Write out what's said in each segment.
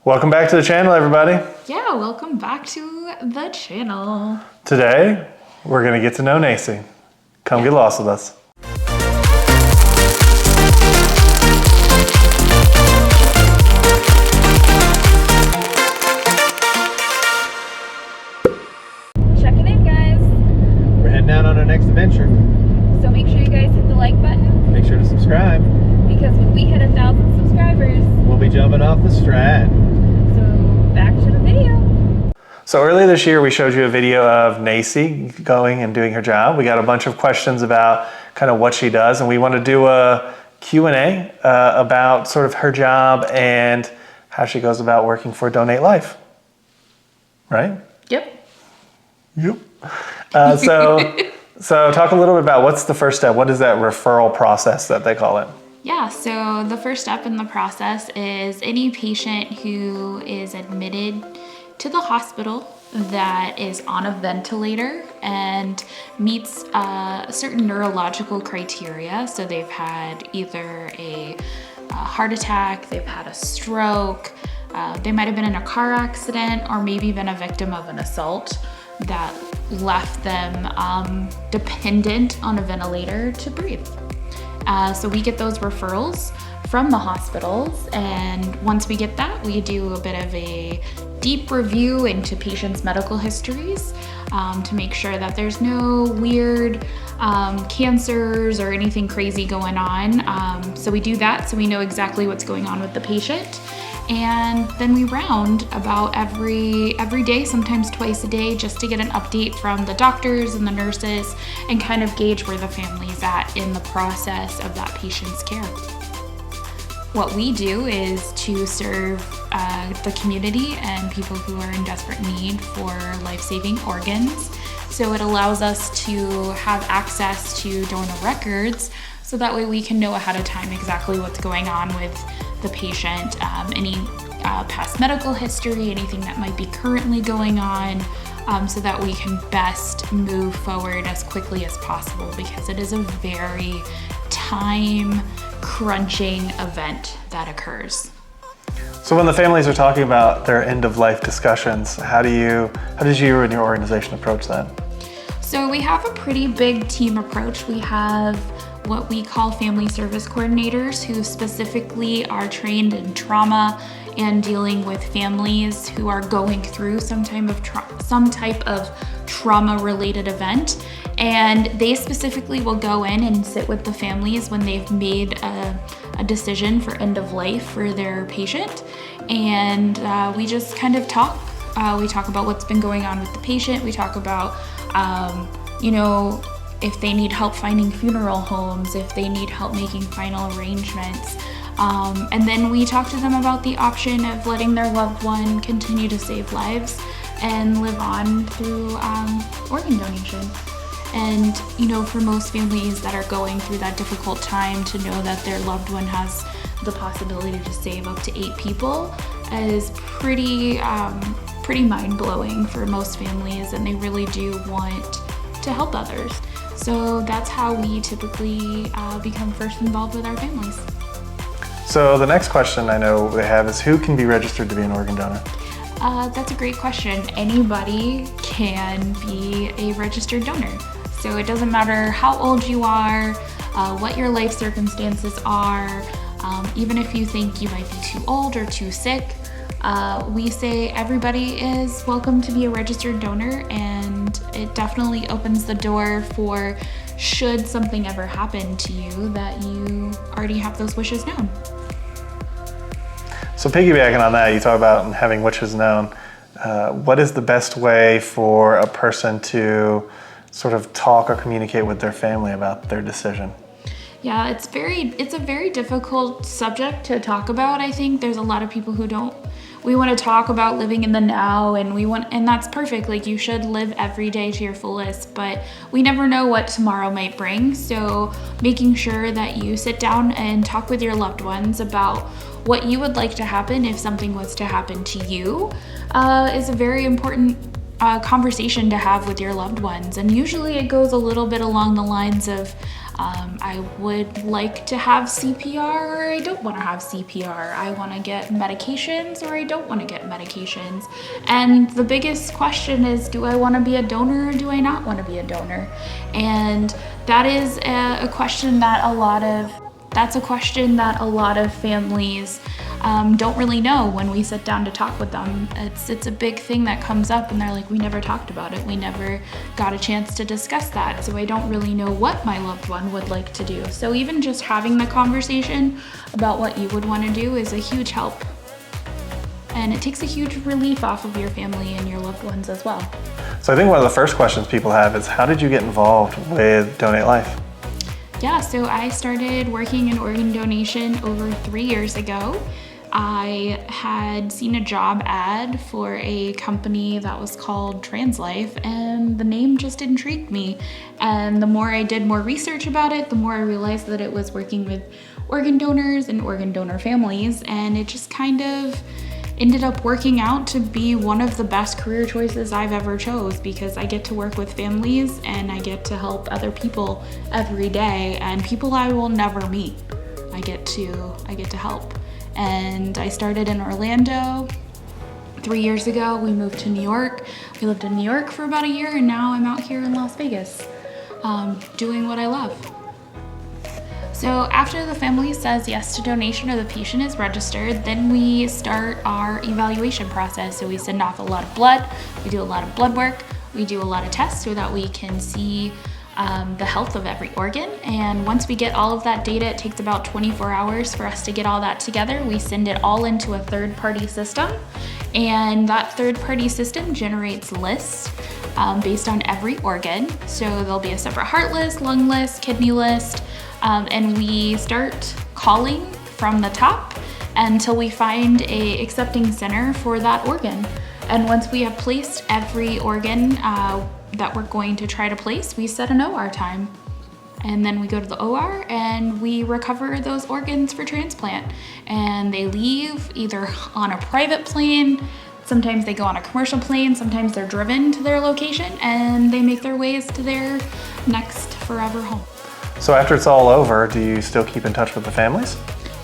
Welcome back to the channel, everybody. Yeah, welcome back to the channel. Today, we're gonna get to know Nacy. Come get lost with us. Checking in, guys. We're heading out on our next adventure. So make sure you guys hit the like button, Make sure to subscribe. because when we hit 1,000 subscribers, We'll be jumping off the strat. so back to the video. So earlier this year, we showed you a video of Nacy going and doing her job. We got a bunch of questions about kind of what she does, and we want to do a Q&A about sort of her job and how she goes about working for Donate Life. Right? Yep. Yep. So talk a little bit about what's the first step. What is that referral process that they call it? Yeah, so the first step in the process is any patient who is admitted to the hospital that is on a ventilator and meets certain neurological criteria. So they've had either a heart attack, they've had a stroke, they might have been in a car accident, or maybe been a victim of an assault that left them dependent on a ventilator to breathe. So we get those referrals from the hospitals, and once we get that, we do a bit of a deep review into patients' medical histories to make sure that there's no weird cancers or anything crazy going on. So we do that so we know exactly what's going on with the patient. And then we round about every day, sometimes twice a day, just to get an update from the doctors and the nurses and kind of gauge where the family's at in the process of that patient's care. What we do is to serve the community and people who are in desperate need for life-saving organs. So it allows us to have access to donor records, so that way we can know ahead of time exactly what's going on with the patient, any past medical history, anything that might be currently going on, so that we can best move forward as quickly as possible, because it is a very time-crunching event that occurs. So when the families are talking about their end-of-life discussions, how did you and your organization approach that? So we have a pretty big team approach. We have what we call family service coordinators, who specifically are trained in trauma and dealing with families who are going through some type of trauma-related event. And they specifically will go in and sit with the families when they've made a decision for end of life for their patient. And we just kind of talk. We talk about what's been going on with the patient. We talk about, if they need help finding funeral homes, if they need help making final arrangements. And then we talk to them about the option of letting their loved one continue to save lives and live on through organ donation. And, for most families that are going through that difficult time, to know that their loved one has the possibility to save up to 8 people is pretty mind-blowing for most families, and they really do want to help others. So that's how we typically become first involved with our families. So the next question I know they have is, who can be registered to be an organ donor? That's a great question. Anybody can be a registered donor. So it doesn't matter how old you are, what your life circumstances are, even if you think you might be too old or too sick. We say everybody is welcome to be a registered donor, and it definitely opens the door for, should something ever happen to you, that you already have those wishes known. So piggybacking on that, you talk about having wishes known. What is the best way for a person to sort of talk or communicate with their family about their decision? Yeah, it's a very difficult subject to talk about. I think there's a lot of people who we want to talk about living in the now, and that's perfect. Like, you should live every day to your fullest, but we never know what tomorrow might bring. So making sure that you sit down and talk with your loved ones about what you would like to happen if something was to happen to you is a very important conversation to have with your loved ones. And usually it goes a little bit along the lines of, I would like to have CPR or I don't want to have CPR. I want to get medications or I don't want to get medications. And the biggest question is, do I want to be a donor or do I not want to be a donor? And that is a question that a lot of families don't really know when we sit down to talk with them. It's a big thing that comes up and they're like, we never talked about it. We never got a chance to discuss that. So I don't really know what my loved one would like to do. So even just having the conversation about what you would want to do is a huge help. And it takes a huge relief off of your family and your loved ones as well. So I think one of the first questions people have is, how did you get involved with Donate Life? Yeah, so I started working in organ donation over 3 years ago. I had seen a job ad for a company that was called TransLife, and the name just intrigued me. And the more I did more research about it, the more I realized that it was working with organ donors and organ donor families, and it just kind of ended up working out to be one of the best career choices I've ever chose, because I get to work with families and I get to help other people every day, and people I will never meet. I get to help. And I started in Orlando 3 years ago. We moved to New York. We lived in New York for about a year, and now I'm out here in Las Vegas, doing what I love. So after the family says yes to donation or the patient is registered, then we start our evaluation process. So we send off a lot of blood, we do a lot of blood work, we do a lot of tests so that we can see the health of every organ. And once we get all of that data, it takes about 24 hours for us to get all that together. We send it all into a third-party system, and that third-party system generates lists based on every organ. So there'll be a separate heart list, lung list, kidney list, and we start calling from the top until we find a accepting center for that organ. And once we have placed every organ that we're going to try to place, we set an OR time. And then we go to the OR and we recover those organs for transplant. And they leave either on a private plane, sometimes they go on a commercial plane, sometimes they're driven to their location, and they make their ways to their next forever home. So after it's all over, do you still keep in touch with the families?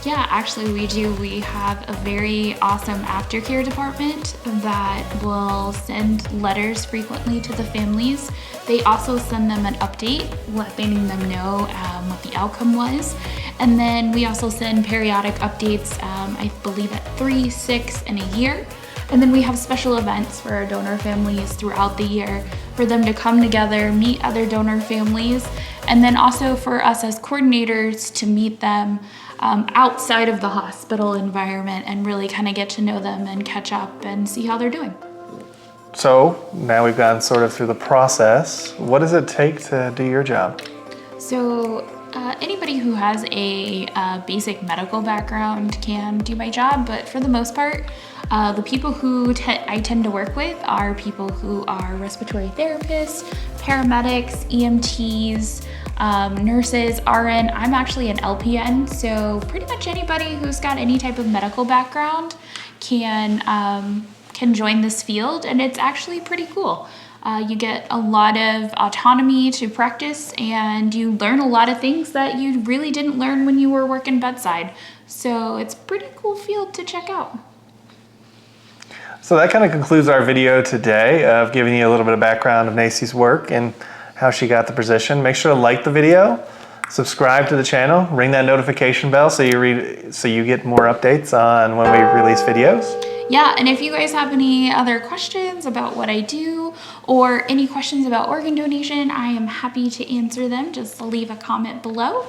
Yeah, actually we do. We have a very awesome aftercare department that will send letters frequently to the families. They also send them an update, letting them know what the outcome was. And then we also send periodic updates, I believe at 3, 6, and a year. And then we have special events for our donor families throughout the year for them to come together, meet other donor families, and then also for us as coordinators to meet them outside of the hospital environment and really kind of get to know them and catch up and see how they're doing. So now we've gone sort of through the process. What does it take to do your job? So anybody who has a basic medical background can do my job, but for the most part, the people who I tend to work with are people who are respiratory therapists, paramedics, EMTs, nurses, RN. I'm actually an LPN, so pretty much anybody who's got any type of medical background can join this field, and it's actually pretty cool. You get a lot of autonomy to practice, and you learn a lot of things that you really didn't learn when you were working bedside. So it's a pretty cool field to check out. So that kind of concludes our video today of giving you a little bit of background of Nacy's work and how she got the position. Make sure to like the video, subscribe to the channel, ring that notification bell so you get more updates on when we release videos. Yeah, and if you guys have any other questions about what I do or any questions about organ donation, I am happy to answer them. Just leave a comment below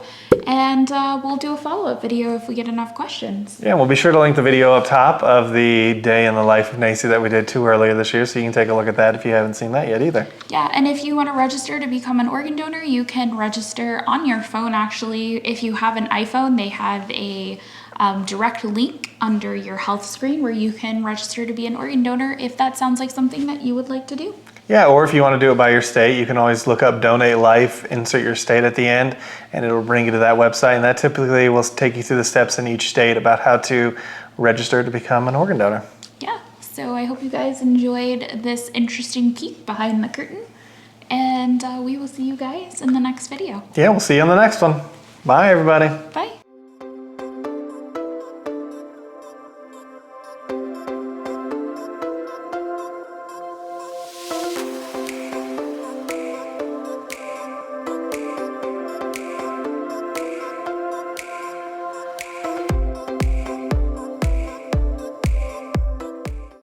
and we'll do a follow-up video if we get enough questions. Yeah, we'll be sure to link the video up top of the day in the life of Nacy that we did earlier this year, so you can take a look at that if you haven't seen that yet either. Yeah, and if you want to register to become an organ donor, you can register on your phone actually. If you have an iPhone, they have a direct link under your health screen where you can register to be an organ donor if that sounds like something that you would like to do. Yeah, or if you want to do it by your state, you can always look up Donate Life, insert your state at the end, and it'll bring you to that website. And that typically will take you through the steps in each state about how to register to become an organ donor. Yeah, So I hope you guys enjoyed this interesting peek behind the curtain. And we will see you guys in the next video. Yeah, we'll see you on the next one. Bye, everybody. Bye.